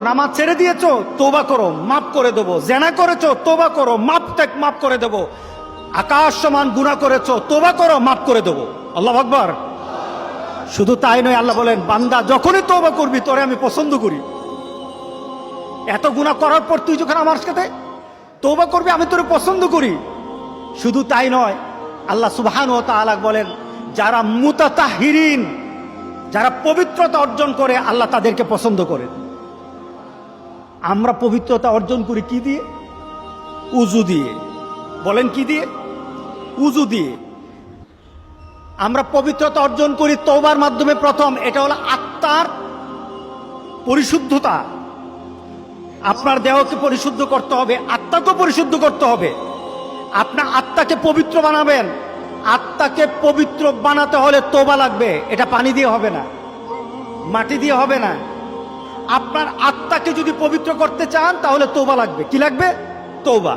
নামাজ ছেড়ে দিয়েছো, তওবা করো, মাফ করে দেবো। জেনা করেছো, তওবা করো, মাফ করে দেবো। আকাশ সমান গুনাহ করেছো, তওবা করো, মাফ করে দেবো। আল্লাহু আকবার। শুধু তাই নয়, আল্লাহ বলেন, বান্দা যখনই তওবা করবি তোরে আমি পছন্দ করি। এত গুনাহ করার পর তুই যখন আমার সাথে তওবা করবি, আমি তোরে পছন্দ করি। শুধু তাই নয়, আল্লাহ সুবহানাহু ওয়া তাআলা বলেন, যারা মুতাতাহহিরিন, যারা পবিত্রতা অর্জন করে, আল্লাহ তাদেরকে পছন্দ করেন। আমরা পবিত্রতা অর্জন করি কি দিয়ে? উযু দিয়ে। বলেন কি দিয়ে? উযু দিয়ে। আমরা পবিত্রতা অর্জন করি তওবার মাধ্যমে। প্রথম, এটা হলো আত্মার পরিশুদ্ধতা। আপনার দেহকে পরিশুদ্ধ করতে হবে, আত্মাকে পরিশুদ্ধ করতে হবে। আপনার আত্মাকে পবিত্র বানাবেন। আত্মাকে পবিত্র বানাতে হলে তওবা লাগবে। এটা পানি দিয়ে হবে না, মাটি দিয়ে হবে না। আপনার আত্মাকে যদি পবিত্র করতে চান তাহলে তওবা লাগবে। কি লাগবে? তওবা।